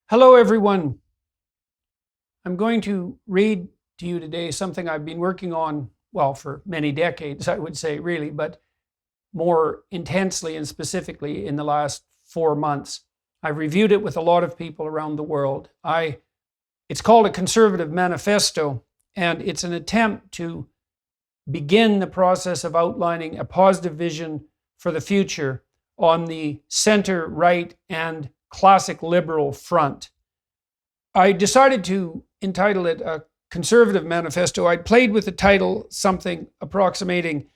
Hello, everyone. I'm going to read to you today something I've been working on, well, for many decades, I would say, really, but more intensely and specifically in the last 4 months. I've reviewed it with a lot of people around the world. It's called a Conservative Manifesto, and it's an attempt to begin the process of outlining a positive vision for the future on the center, right, and classic liberal front. I decided to entitle it a Conservative Manifesto. I'd played with the title, something approximating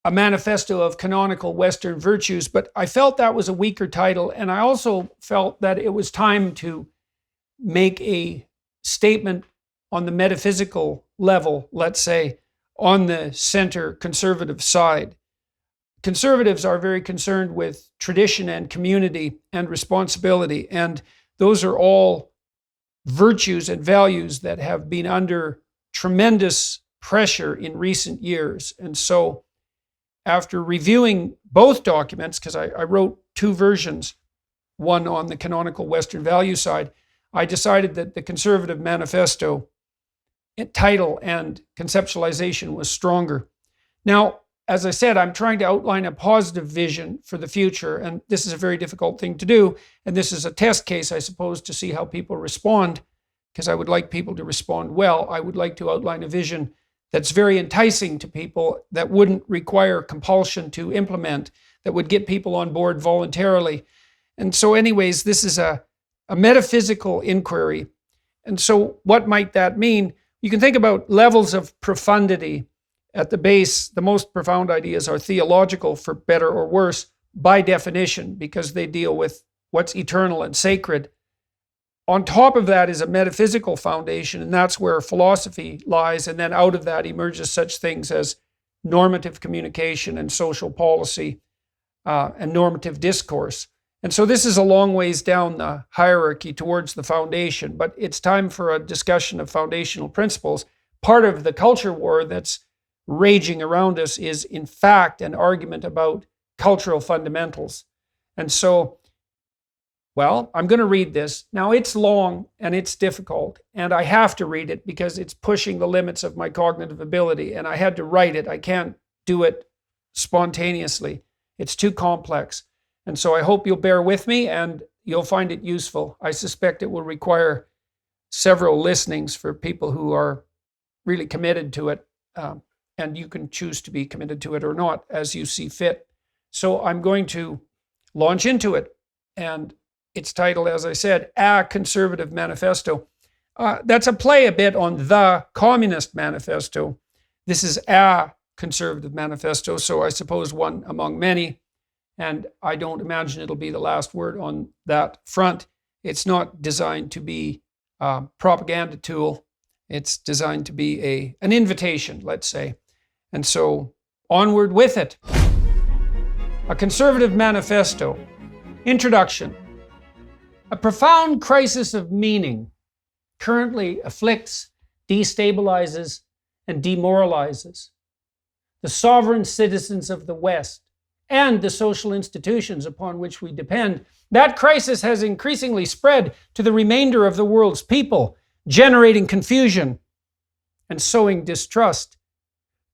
a manifesto of canonical Western virtues, but I felt that was a weaker title, and I also felt that it was time to make a statement on the metaphysical level, let's say, on the center conservative side. Conservatives are very concerned with tradition and community and responsibility, and those are all virtues and values that have been under tremendous pressure in recent years. And so after reviewing both documents, because I wrote two versions, one on the canonical Western value side, I decided that the Conservative Manifesto title and conceptualization was stronger. Now, as I said, I'm trying to outline a positive vision for the future, and this is a very difficult thing to do, and this is a test case, I suppose, to see how people respond, because I would like people to respond well. I would like to outline a vision that's very enticing to people, that wouldn't require compulsion to implement, that would get people on board voluntarily. And so anyways, this is a metaphysical inquiry. And so what might that mean? You can think about levels of profundity. At the base, the most profound ideas are theological, for better or worse, by definition, because they deal with what's eternal and sacred. On top of that is a metaphysical foundation, and that's where philosophy lies, and then out of that emerges such things as normative communication and social policy and normative discourse. And so this is a long ways down the hierarchy towards the foundation, but it's time for a discussion of foundational principles. Part of the culture war that's raging around us is, in fact, an argument about cultural fundamentals. And so, well, I'm going to read this. Now, it's long and it's difficult, and I have to read it because it's pushing the limits of my cognitive ability, and I had to write it. I can't do it spontaneously. It's too complex. And so I hope you'll bear with me and you'll find it useful. I suspect it will require several listenings for people who are really committed to it. And you can choose to be committed to it or not as you see fit. So I'm going to launch into it. And it's titled, as I said, A Conservative Manifesto. That's a play a bit on the Communist Manifesto. This is a Conservative Manifesto, so I suppose one among many. And I don't imagine it'll be the last word on that front. It's not designed to be a propaganda tool. It's designed to be an invitation, let's say. And so, onward with it. A Conservative Manifesto. Introduction. A profound crisis of meaning currently afflicts, destabilizes, and demoralizes the sovereign citizens of the West and the social institutions upon which we depend. That crisis has increasingly spread to the remainder of the world's people, generating confusion and sowing distrust,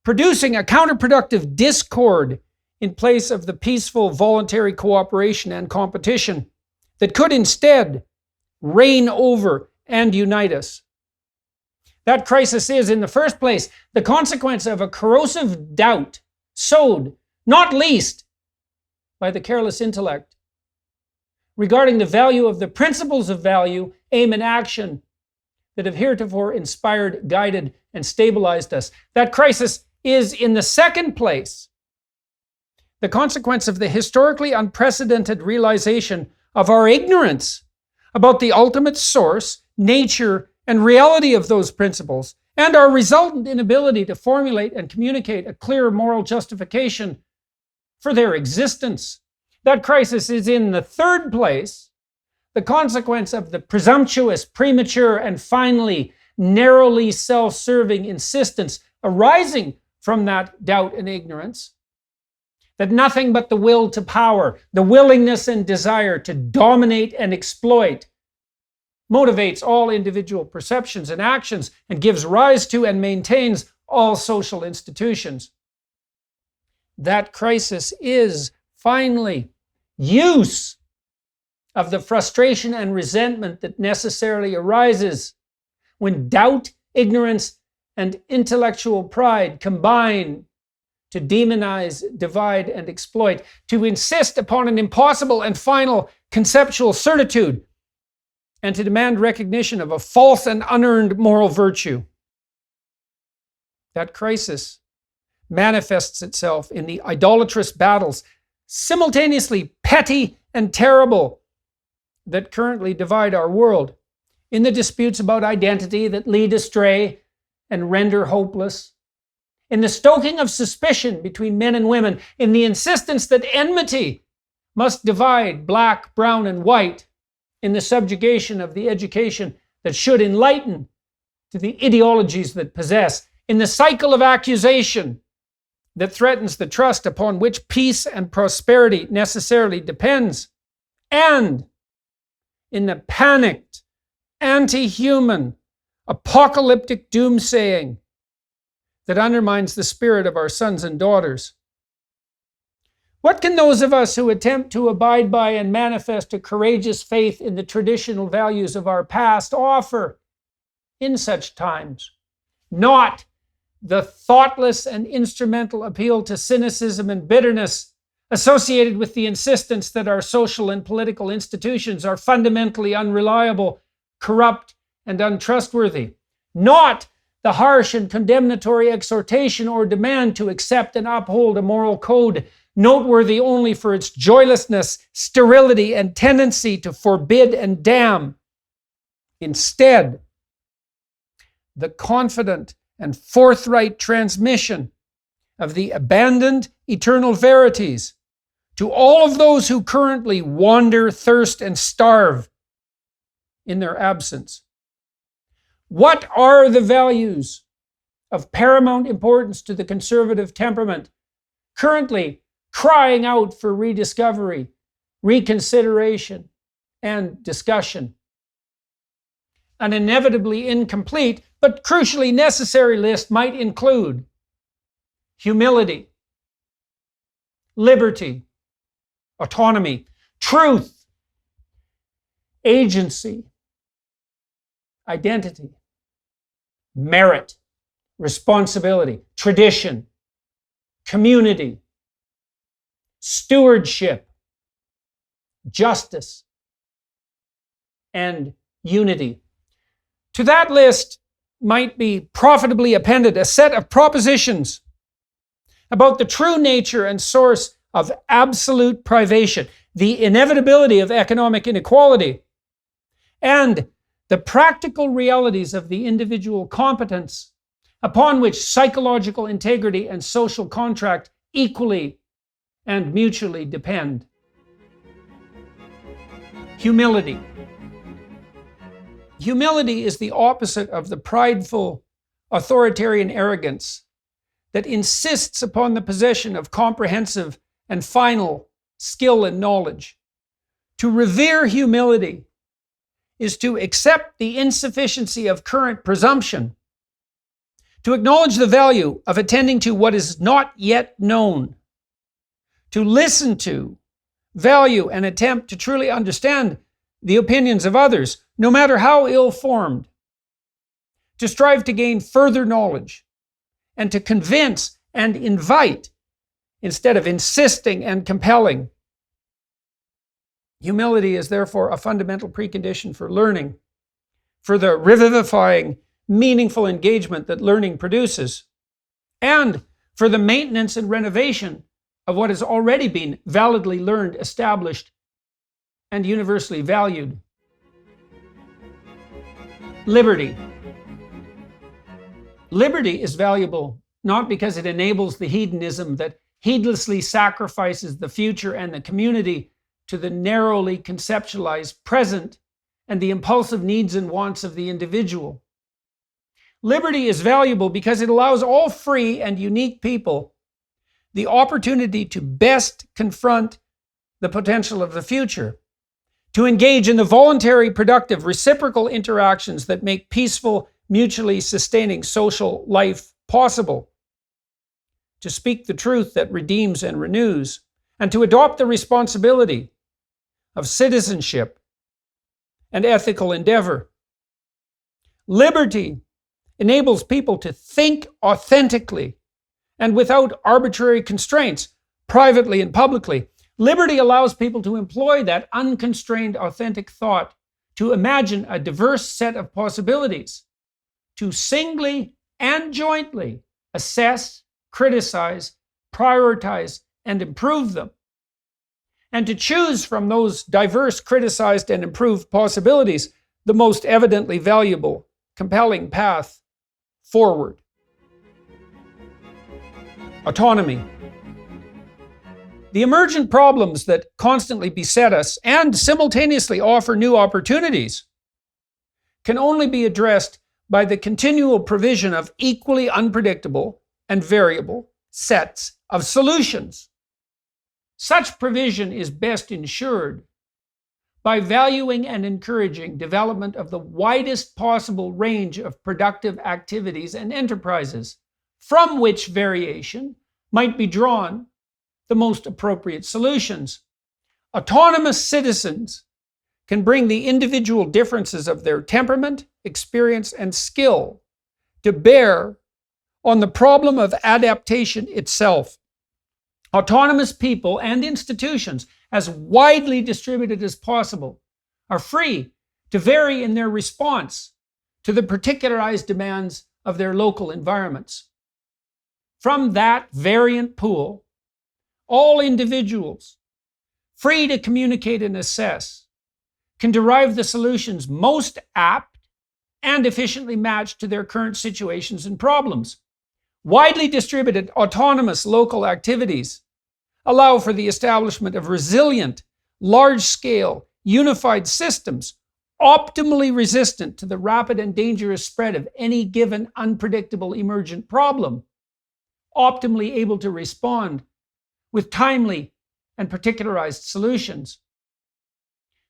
producing a counterproductive discord in place of the peaceful voluntary cooperation and competition that could instead reign over and unite us. That crisis is, in the first place, the consequence of a corrosive doubt sowed, not least, by the careless intellect regarding the value of the principles of value, aim, and action that have heretofore inspired, guided, and stabilized us. That crisis is, in the second place, the consequence of the historically unprecedented realization of our ignorance about the ultimate source, nature, and reality of those principles, and our resultant inability to formulate and communicate a clear moral justification for their existence. That crisis is, in the third place, the consequence of the presumptuous, premature, and finally narrowly self-serving insistence arising from that doubt and ignorance, that nothing but the will to power, the willingness and desire to dominate and exploit, motivates all individual perceptions and actions, and gives rise to and maintains all social institutions. That crisis is, finally, use of the frustration and resentment that necessarily arises when doubt, ignorance, and intellectual pride combine to demonize, divide, and exploit, to insist upon an impossible and final conceptual certitude, and to demand recognition of a false and unearned moral virtue. That crisis manifests itself in the idolatrous battles, simultaneously petty and terrible, that currently divide our world, in the disputes about identity that lead astray and render hopeless, in the stoking of suspicion between men and women, in the insistence that enmity must divide black, brown, and white, in the subjugation of the education that should enlighten to the ideologies that possess, in the cycle of accusation that threatens the trust upon which peace and prosperity necessarily depends, and in the panicked, anti-human, apocalyptic doomsaying that undermines the spirit of our sons and daughters. What can those of us who attempt to abide by and manifest a courageous faith in the traditional values of our past offer in such times? Not the thoughtless and instrumental appeal to cynicism and bitterness associated with the insistence that our social and political institutions are fundamentally unreliable, corrupt, and untrustworthy. Not the harsh and condemnatory exhortation or demand to accept and uphold a moral code noteworthy only for its joylessness, sterility, and tendency to forbid and damn. Instead, the confident and forthright transmission of the abandoned eternal verities to all of those who currently wander, thirst, and starve in their absence. What are the values of paramount importance to the conservative temperament currently crying out for rediscovery, reconsideration, and discussion? An inevitably incomplete but crucially necessary list might include humility, liberty, autonomy, truth, agency, identity, merit, responsibility, tradition, community, stewardship, justice, and unity. To that list might be profitably appended a set of propositions about the true nature and source of absolute privation, the inevitability of economic inequality, and the practical realities of the individual competence upon which psychological integrity and social contract equally and mutually depend. Humility. Humility is the opposite of the prideful, authoritarian arrogance that insists upon the possession of comprehensive and final skill and knowledge. To revere humility is to accept the insufficiency of current presumption, to acknowledge the value of attending to what is not yet known, to listen to, value, and attempt to truly understand the opinions of others, no matter how ill-formed, to strive to gain further knowledge, and to convince and invite instead of insisting and compelling. Humility is therefore a fundamental precondition for learning, for the revivifying, meaningful engagement that learning produces, and for the maintenance and renovation of what has already been validly learned, established, and universally valued. Liberty. Liberty is valuable not because it enables the hedonism that heedlessly sacrifices the future and the community to the narrowly conceptualized present and the impulsive needs and wants of the individual. Liberty is valuable because it allows all free and unique people the opportunity to best confront the potential of the future, to engage in the voluntary, productive, reciprocal interactions that make peaceful, mutually sustaining social life possible, to speak the truth that redeems and renews, and to adopt the responsibility of citizenship and ethical endeavor. Liberty enables people to think authentically and without arbitrary constraints, privately and publicly. Liberty allows people to employ that unconstrained, authentic thought to imagine a diverse set of possibilities, to singly and jointly assess, criticize, prioritize, and improve them, and to choose from those diverse, criticized, and improved possibilities the most evidently valuable, compelling path forward. Autonomy. The emergent problems that constantly beset us and simultaneously offer new opportunities can only be addressed by the continual provision of equally unpredictable and variable sets of solutions. Such provision is best ensured by valuing and encouraging development of the widest possible range of productive activities and enterprises, from which variation might be drawn the most appropriate solutions. Autonomous citizens can bring the individual differences of their temperament, experience, and skill to bear on the problem of adaptation itself. Autonomous people and institutions, as widely distributed as possible, are free to vary in their response to the particularized demands of their local environments. From that variant pool, all individuals, free to communicate and assess, can derive the solutions most apt and efficiently matched to their current situations and problems. Widely distributed autonomous local activities allow for the establishment of resilient, large-scale, unified systems optimally resistant to the rapid and dangerous spread of any given unpredictable emergent problem, optimally able to respond with timely and particularized solutions.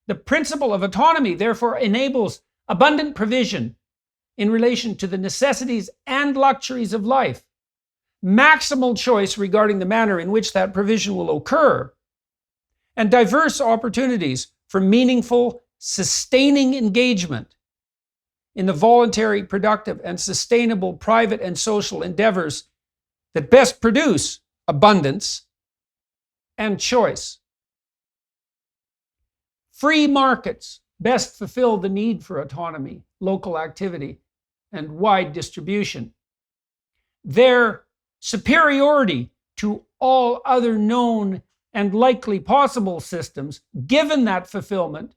The principle of autonomy, therefore, enables abundant provision in relation to the necessities and luxuries of life, maximal choice regarding the manner in which that provision will occur, and diverse opportunities for meaningful, sustaining engagement in the voluntary, productive, and sustainable private and social endeavors that best produce abundance and choice. Free markets best fulfill the need for autonomy, local activity, and wide distribution. Their superiority to all other known and likely possible systems, given that fulfillment,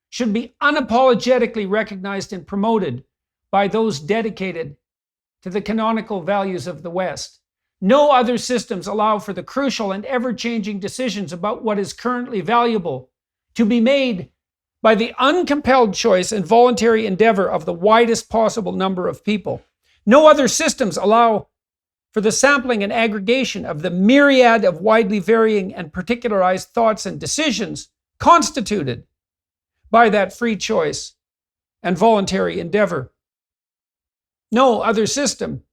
should be unapologetically recognized and promoted by those dedicated to the canonical values of the West. No other systems allow for the crucial and ever-changing decisions about what is currently valuable to be made by the uncompelled choice and voluntary endeavor of the widest possible number of people. No other systems allow for the sampling and aggregation of the myriad of widely varying and particularized thoughts and decisions constituted by that free choice and voluntary endeavor. No other system,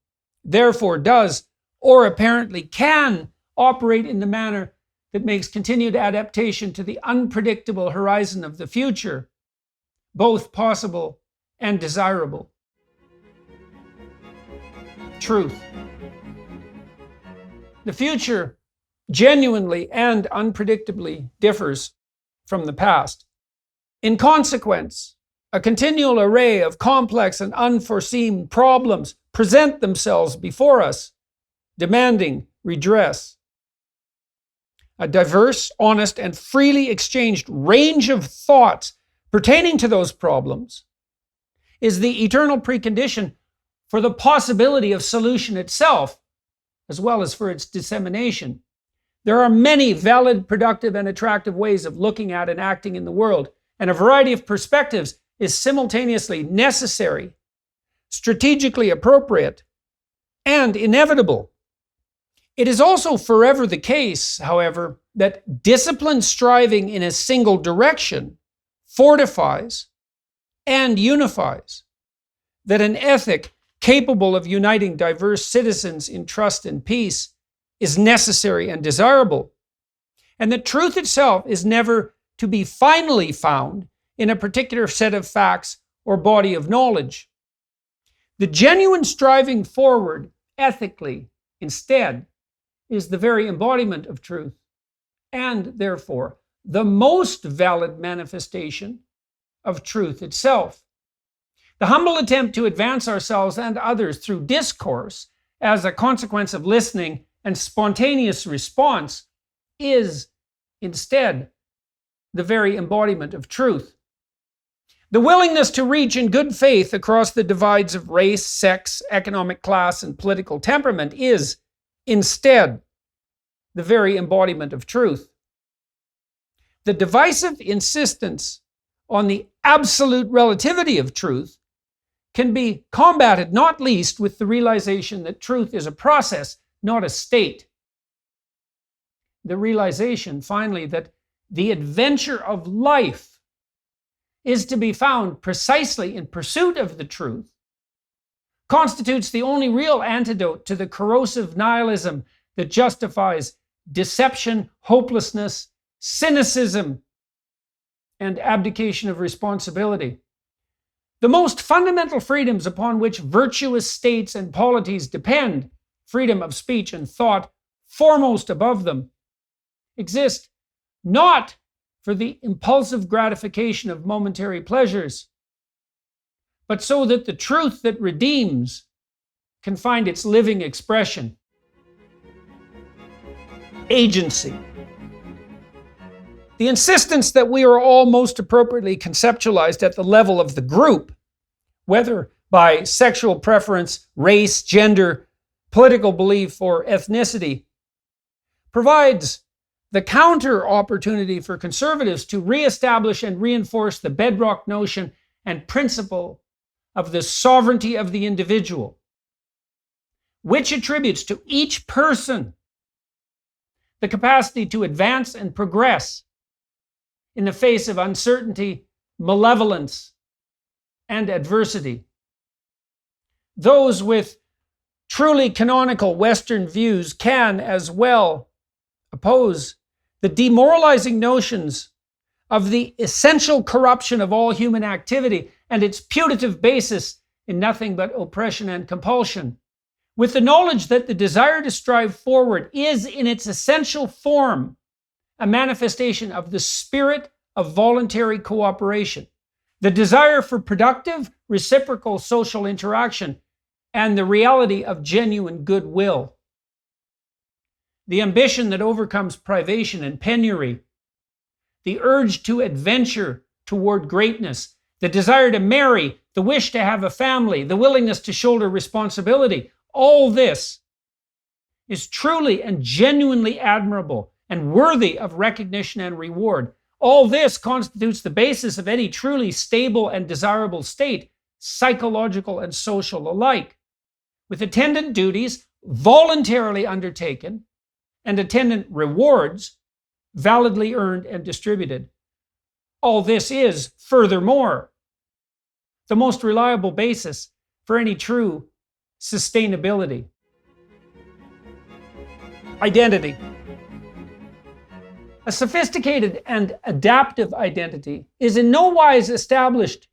therefore, does or apparently can operate in the manner that makes continued adaptation to the unpredictable horizon of the future both possible and desirable. Truth. The future genuinely and unpredictably differs from the past. In consequence, a continual array of complex and unforeseen problems present themselves before us, demanding redress. A diverse, honest, and freely exchanged range of thoughts pertaining to those problems is the eternal precondition for the possibility of solution itself, as well as for its dissemination. There are many valid, productive, and attractive ways of looking at and acting in the world, and a variety of perspectives is simultaneously necessary, strategically appropriate, and inevitable. It is also forever the case, however, that disciplined striving in a single direction fortifies and unifies, that an ethic capable of uniting diverse citizens in trust and peace is necessary and desirable, and that truth itself is never to be finally found in a particular set of facts or body of knowledge. The genuine striving forward ethically, instead, is the very embodiment of truth, and therefore the most valid manifestation of truth itself. The humble attempt to advance ourselves and others through discourse as a consequence of listening and spontaneous response is, instead, the very embodiment of truth. The willingness to reach in good faith across the divides of race, sex, economic class, and political temperament is, instead, the very embodiment of truth. The divisive insistence on the absolute relativity of truth can be combated not least with the realization that truth is a process, not a state. The realization, finally, that the adventure of life is to be found precisely in pursuit of the truth constitutes the only real antidote to the corrosive nihilism that justifies deception, hopelessness, cynicism, and abdication of responsibility. The most fundamental freedoms upon which virtuous states and polities depend, freedom of speech and thought foremost above them, exist not for the impulsive gratification of momentary pleasures, but so that the truth that redeems can find its living expression. Agency. The insistence that we are all most appropriately conceptualized at the level of the group, whether by sexual preference, race, gender, political belief, or ethnicity, provides the counter opportunity for conservatives to reestablish and reinforce the bedrock notion and principle of the sovereignty of the individual, which attributes to each person the capacity to advance and progress in the face of uncertainty, malevolence, and adversity. Those with truly canonical Western views can as well oppose the demoralizing notions of the essential corruption of all human activity and its putative basis in nothing but oppression and compulsion, with the knowledge that the desire to strive forward is in its essential form a manifestation of the spirit of voluntary cooperation, the desire for productive, reciprocal social interaction, and the reality of genuine goodwill. The ambition that overcomes privation and penury, the urge to adventure toward greatness, the desire to marry, the wish to have a family, the willingness to shoulder responsibility, all this is truly and genuinely admirable and worthy of recognition and reward. All this constitutes the basis of any truly stable and desirable state, psychological and social alike, with attendant duties voluntarily undertaken and attendant rewards validly earned and distributed. All this is, furthermore, the most reliable basis for any true sustainability. Identity. A sophisticated and adaptive identity is in no wise established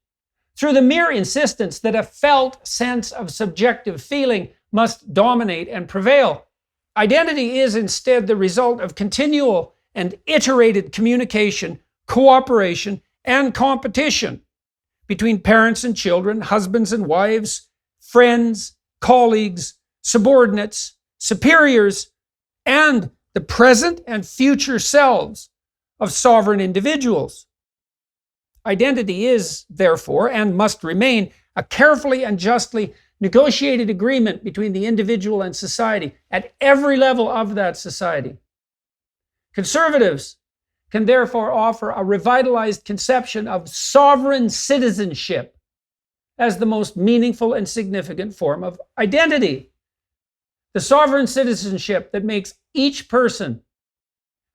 through the mere insistence that a felt sense of subjective feeling must dominate and prevail. Identity is instead the result of continual and iterated communication, cooperation, and competition between parents and children, husbands and wives, friends, colleagues, subordinates, superiors, and the present and future selves of sovereign individuals. Identity is, therefore, and must remain, a carefully and justly negotiated agreement between the individual and society at every level of that society. Conservatives can therefore offer a revitalized conception of sovereign citizenship as the most meaningful and significant form of identity. the sovereign citizenship that makes each person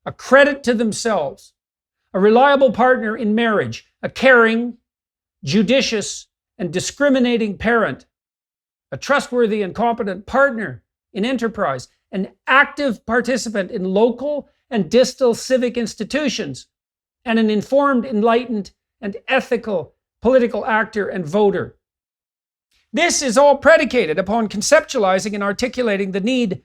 a credit to themselves, a reliable partner in marriage, a caring, judicious, and discriminating parent, a trustworthy and competent partner in enterprise, an active participant in local and distal civic institutions, and an informed, enlightened, and ethical political actor and voter. This is all predicated upon conceptualizing and articulating the need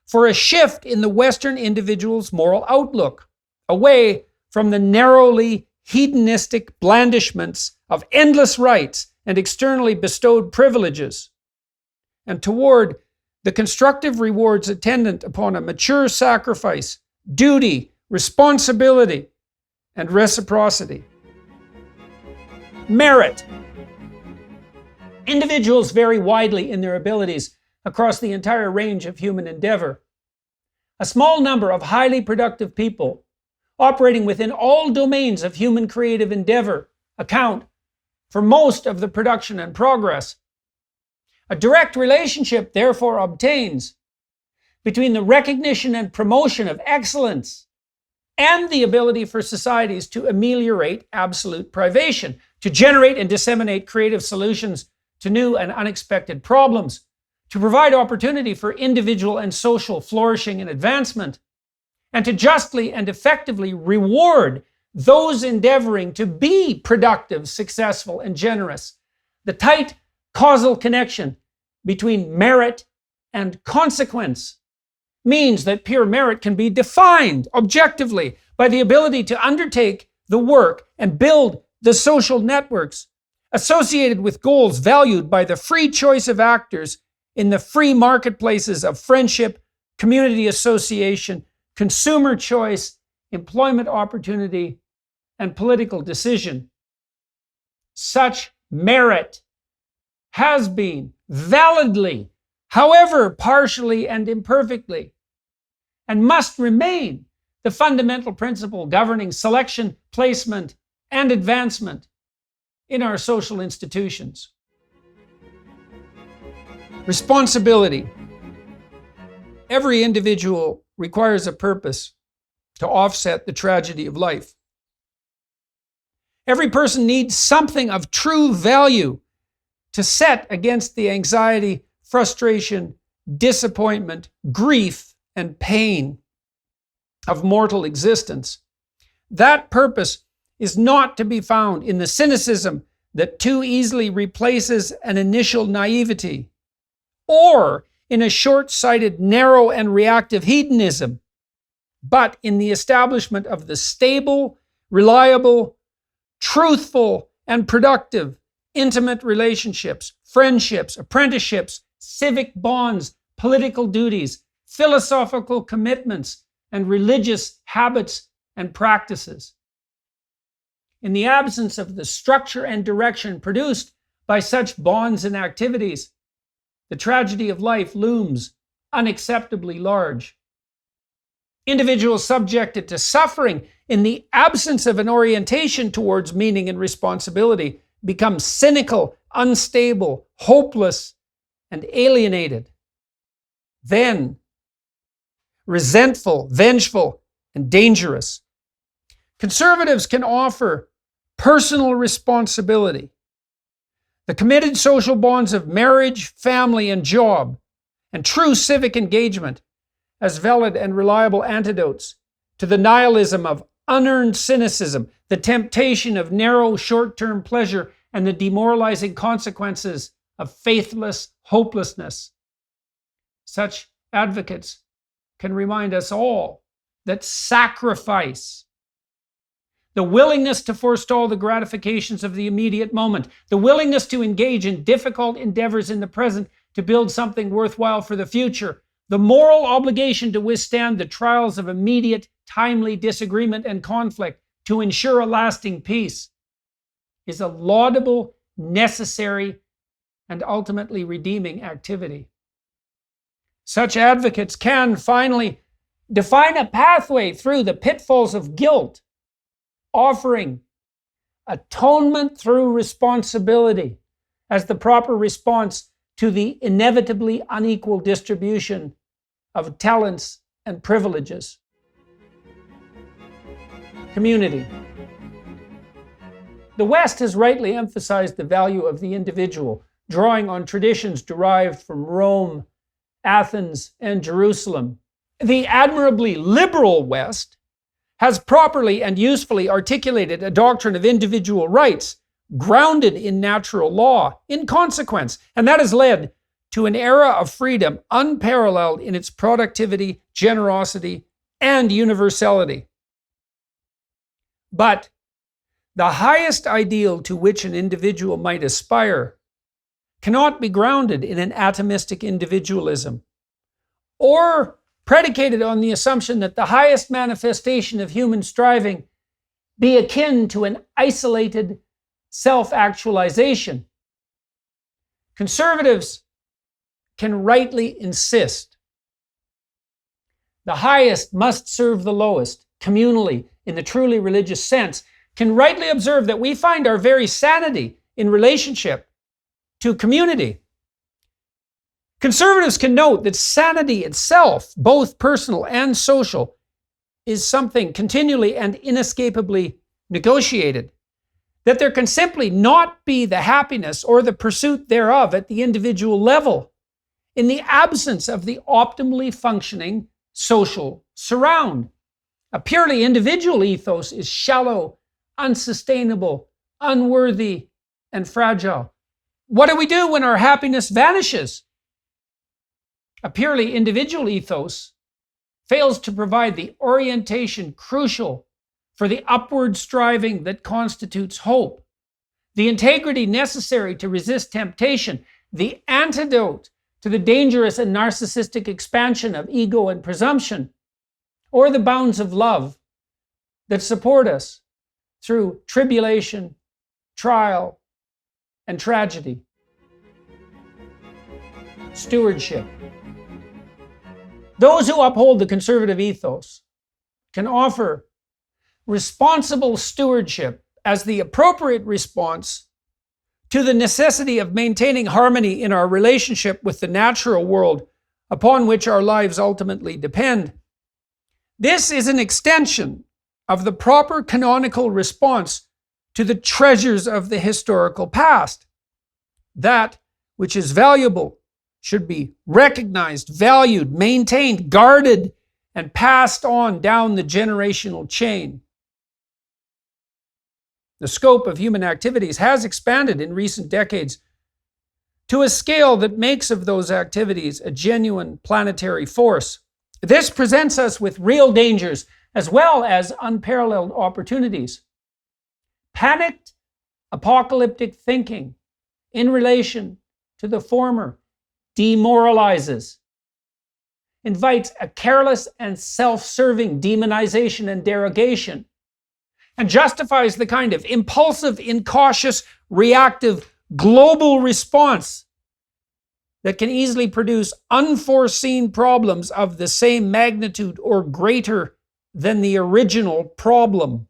for a shift in the Western individual's moral outlook, away from the narrowly hedonistic blandishments of endless rights and externally bestowed privileges, and toward the constructive rewards attendant upon a mature sacrifice, duty, responsibility, and reciprocity. Merit. Individuals vary widely in their abilities across the entire range of human endeavor. A small number of highly productive people operating within all domains of human creative endeavor account for most of the production and progress. A direct relationship therefore obtains between the recognition and promotion of excellence and the ability for societies to ameliorate absolute privation, to generate and disseminate creative solutions to new and unexpected problems, to provide opportunity for individual and social flourishing and advancement, and to justly and effectively reward those endeavoring to be productive, successful, and generous. The tight causal connection between merit and consequence means that pure merit can be defined objectively by the ability to undertake the work and build the social networks associated with goals valued by the free choice of actors in the free marketplaces of friendship, community association, consumer choice, employment opportunity, and political decision. Such merit has been validly, however partially and imperfectly, and must remain the fundamental principle governing selection, placement, and advancement in our social institutions. Responsibility. Every individual requires a purpose to offset the tragedy of life. Every person needs something of true value to set against the anxiety, frustration, disappointment, grief, and pain of mortal existence. That purpose is not to be found in the cynicism that too easily replaces an initial naivety, or in a short-sighted, narrow, and reactive hedonism, but in the establishment of the stable, reliable, truthful, and productive intimate relationships, friendships, apprenticeships, civic bonds, political duties, philosophical commitments, and religious habits and practices. In the absence of the structure and direction produced by such bonds and activities, the tragedy of life looms unacceptably large. Individuals subjected to suffering in the absence of an orientation towards meaning and responsibility become cynical, unstable, hopeless, and alienated. Then, resentful, vengeful, and dangerous. Conservatives can offer personal responsibility, the committed social bonds of marriage, family, and job, and true civic engagement as valid and reliable antidotes to the nihilism of unearned cynicism, the temptation of narrow short-term pleasure, and the demoralizing consequences of faithless hopelessness. Such advocates can remind us all that sacrifice, the willingness to forestall the gratifications of the immediate moment, the willingness to engage in difficult endeavors in the present to build something worthwhile for the future, the moral obligation to withstand the trials of immediate, timely disagreement and conflict to ensure a lasting peace, is a laudable, necessary, and ultimately redeeming activity. Such advocates can finally define a pathway through the pitfalls of guilt, offering atonement through responsibility as the proper response to the inevitably unequal distribution of talents and privileges. Community. The West has rightly emphasized the value of the individual, drawing on traditions derived from Rome, Athens, and Jerusalem. The admirably liberal West has properly and usefully articulated a doctrine of individual rights grounded in natural law in consequence, and that has led to an era of freedom unparalleled in its productivity, generosity, and universality. But the highest ideal to which an individual might aspire cannot be grounded in an atomistic individualism or predicated on the assumption that the highest manifestation of human striving be akin to an isolated self-actualization. Conservatives can rightly insist the highest must serve the lowest, communally, in the truly religious sense, can rightly observe that we find our very sanity in relationship to community. Conservatives can note that sanity itself, both personal and social, is something continually and inescapably negotiated. That there can simply not be the happiness or the pursuit thereof at the individual level in the absence of the optimally functioning social surround. A purely individual ethos is shallow, unsustainable, unworthy, and fragile. What do we do when our happiness vanishes? A purely individual ethos fails to provide the orientation crucial for the upward striving that constitutes hope, the integrity necessary to resist temptation, the antidote to the dangerous and narcissistic expansion of ego and presumption, or the bounds of love that support us through tribulation, trial, and tragedy. Stewardship. Those who uphold the conservative ethos can offer responsible stewardship as the appropriate response to the necessity of maintaining harmony in our relationship with the natural world upon which our lives ultimately depend. This is an extension of the proper canonical response to the treasures of the historical past. That which is valuable should be recognized, valued, maintained, guarded, and passed on down the generational chain. The scope of human activities has expanded in recent decades to a scale that makes of those activities a genuine planetary force. This presents us with real dangers as well as unparalleled opportunities. Panicked, apocalyptic thinking in relation to the former demoralizes, invites a careless and self-serving demonization and derogation, and justifies the kind of impulsive, incautious, reactive, global response that can easily produce unforeseen problems of the same magnitude or greater than the original problem.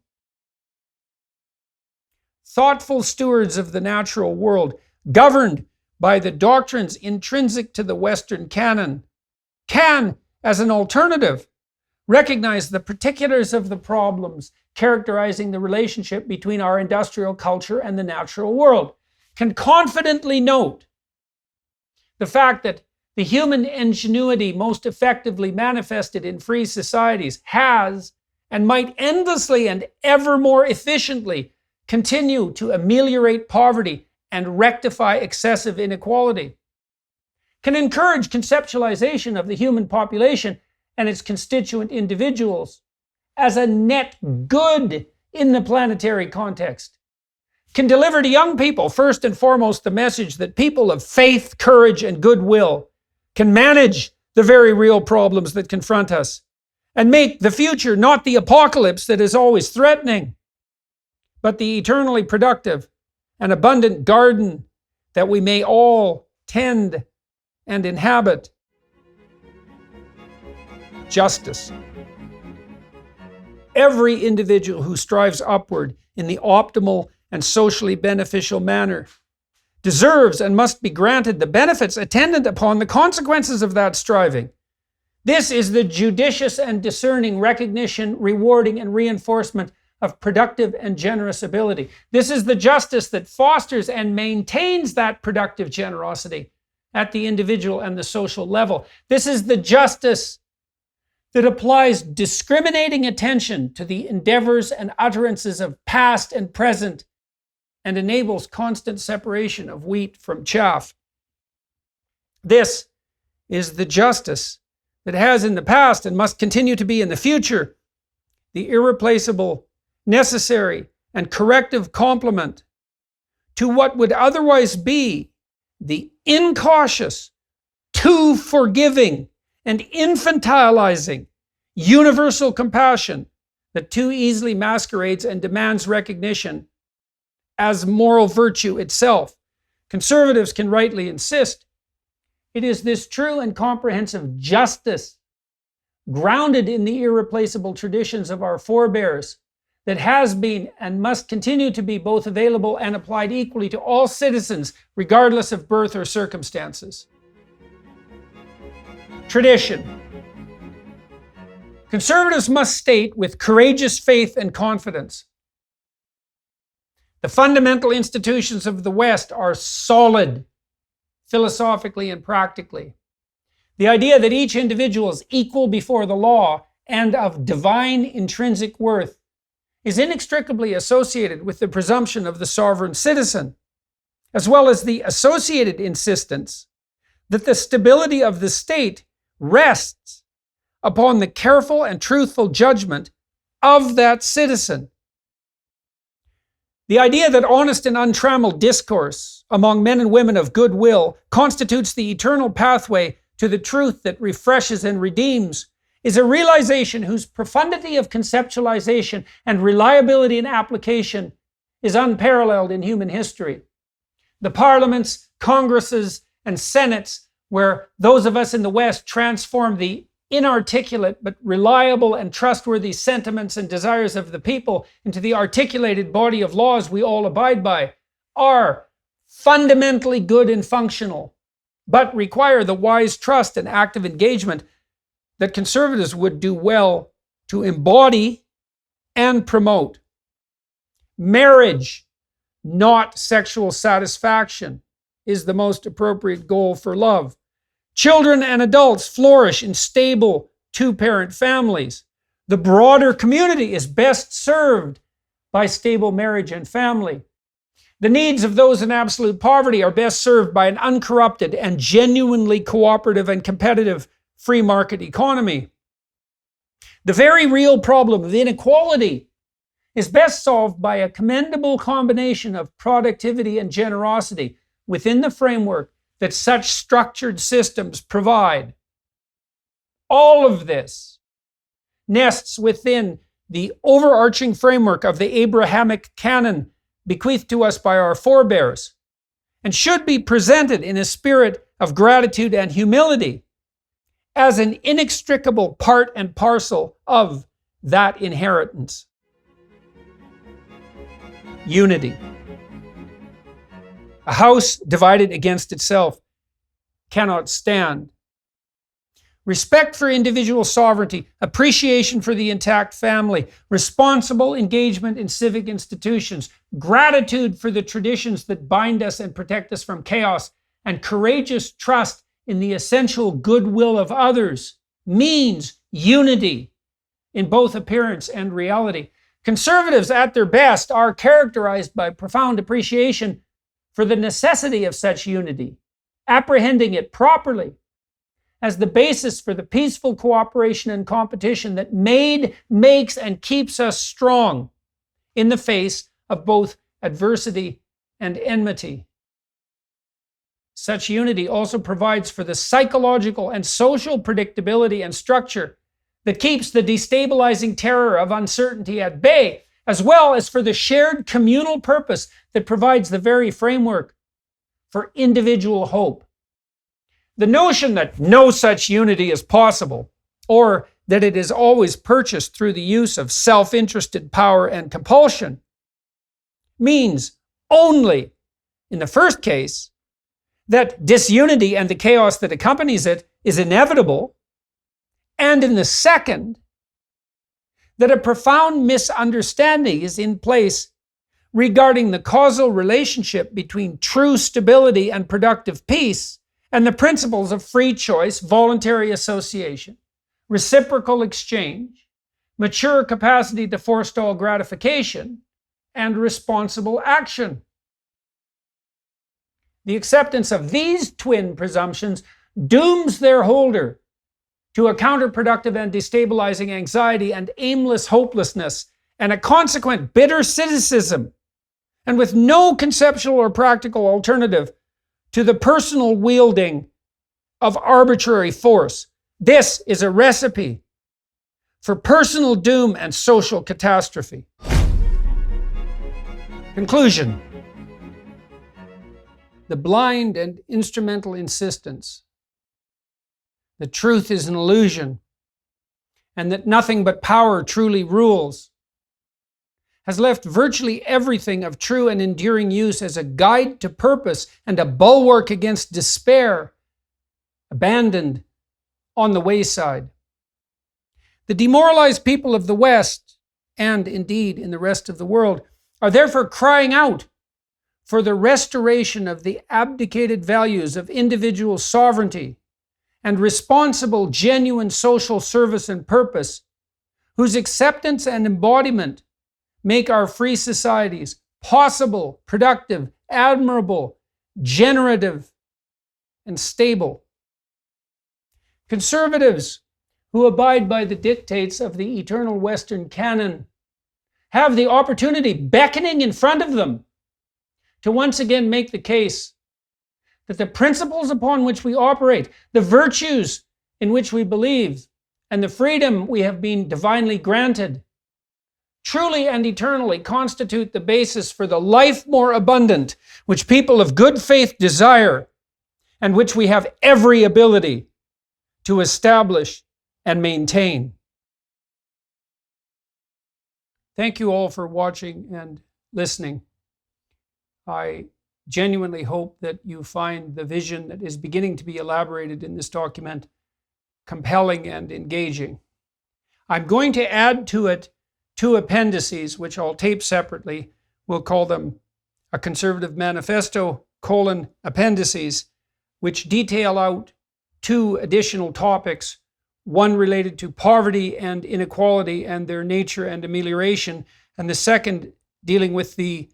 Thoughtful stewards of the natural world, governed by the doctrines intrinsic to the Western canon, can, as an alternative, recognize the particulars of the problems characterizing the relationship between our industrial culture and the natural world, can confidently note the fact that the human ingenuity most effectively manifested in free societies has and might endlessly and ever more efficiently continue to ameliorate poverty and rectify excessive inequality, can encourage conceptualization of the human population and its constituent individuals as a net good in the planetary context, can deliver to young people first and foremost the message that people of faith, courage, and goodwill can manage the very real problems that confront us and make the future not the apocalypse that is always threatening, but the eternally productive and abundant garden that we may all tend and inhabit. Justice. Every individual who strives upward in the optimal and socially beneficial manner deserves and must be granted the benefits attendant upon the consequences of that striving. This is the judicious and discerning recognition, rewarding, and reinforcement of productive and generous ability. This is the justice that fosters and maintains that productive generosity at the individual and the social level. This is the justice that applies discriminating attention to the endeavors and utterances of past and present and enables constant separation of wheat from chaff. This is the justice that has in the past and must continue to be in the future the irreplaceable, necessary, and corrective complement to what would otherwise be the incautious, too forgiving, and infantilizing universal compassion that too easily masquerades and demands recognition as moral virtue itself. Conservatives can rightly insist it is this true and comprehensive justice, grounded in the irreplaceable traditions of our forebears, that has been and must continue to be both available and applied equally to all citizens, regardless of birth or circumstances. Tradition. Conservatives must state with courageous faith and confidence: the fundamental institutions of the West are solid, philosophically and practically. The idea that each individual is equal before the law and of divine intrinsic worth is inextricably associated with the presumption of the sovereign citizen, as well as the associated insistence that the stability of the state rests upon the careful and truthful judgment of that citizen. The idea that honest and untrammeled discourse among men and women of goodwill constitutes the eternal pathway to the truth that refreshes and redeems is a realization whose profundity of conceptualization and reliability in application is unparalleled in human history. The parliaments, congresses, and senates where those of us in the West transform the inarticulate but reliable and trustworthy sentiments and desires of the people into the articulated body of laws we all abide by are fundamentally good and functional, but require the wise trust and active engagement that conservatives would do well to embody and promote. Marriage, not sexual satisfaction, is the most appropriate goal for love. Children and adults flourish in stable two-parent families. The broader community is best served by stable marriage and family. The needs of those in absolute poverty are best served by an uncorrupted and genuinely cooperative and competitive free market economy. The very real problem of inequality is best solved by a commendable combination of productivity and generosity within the framework that such structured systems provide. All of this nests within the overarching framework of the Abrahamic canon bequeathed to us by our forebears, and should be presented in a spirit of gratitude and humility as an inextricable part and parcel of that inheritance. Unity. A house divided against itself cannot stand. Respect for individual sovereignty, appreciation for the intact family, responsible engagement in civic institutions, gratitude for the traditions that bind us and protect us from chaos, and courageous trust in the essential goodwill of others means unity in both appearance and reality. Conservatives at their best are characterized by profound appreciation for the necessity of such unity, apprehending it properly as the basis for the peaceful cooperation and competition that made, makes, and keeps us strong in the face of both adversity and enmity. Such unity also provides for the psychological and social predictability and structure that keeps the destabilizing terror of uncertainty at bay, as well as for the shared communal purpose that provides the very framework for individual hope. The notion that no such unity is possible, or that it is always purchased through the use of self-interested power and compulsion, means only in the first case, that disunity and the chaos that accompanies it is inevitable, and in the second, that a profound misunderstanding is in place regarding the causal relationship between true stability and productive peace and the principles of free choice, voluntary association, reciprocal exchange, mature capacity to forestall gratification, and responsible action. The acceptance of these twin presumptions dooms their holder to a counterproductive and destabilizing anxiety and aimless hopelessness and a consequent bitter cynicism, and with no conceptual or practical alternative to the personal wielding of arbitrary force. This is a recipe for personal doom and social catastrophe. Conclusion. The blind and instrumental insistence that truth is an illusion and that nothing but power truly rules has left virtually everything of true and enduring use as a guide to purpose and a bulwark against despair abandoned on the wayside. The demoralized people of the West, and indeed in the rest of the world, are therefore crying out for the restoration of the abdicated values of individual sovereignty and responsible, genuine social service and purpose, whose acceptance and embodiment make our free societies possible, productive, admirable, generative, and stable. Conservatives who abide by the dictates of the eternal Western canon have the opportunity beckoning in front of them to once again make the case that the principles upon which we operate, the virtues in which we believe, and the freedom we have been divinely granted, truly and eternally constitute the basis for the life more abundant which people of good faith desire, and which we have every ability to establish and maintain. Thank you all for watching and listening. I genuinely hope that you find the vision that is beginning to be elaborated in this document compelling and engaging. I'm going to add to it 2 appendices, which I'll tape separately. We'll call them a Conservative Manifesto : appendices, which detail out 2 additional topics, one related to poverty and inequality and their nature and amelioration, and the second dealing with the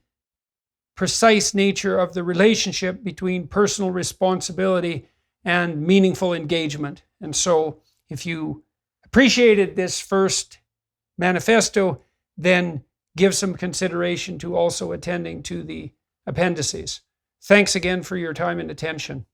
precise nature of the relationship between personal responsibility and meaningful engagement. And so if you appreciated this first manifesto, then give some consideration to also attending to the appendices. Thanks again for your time and attention.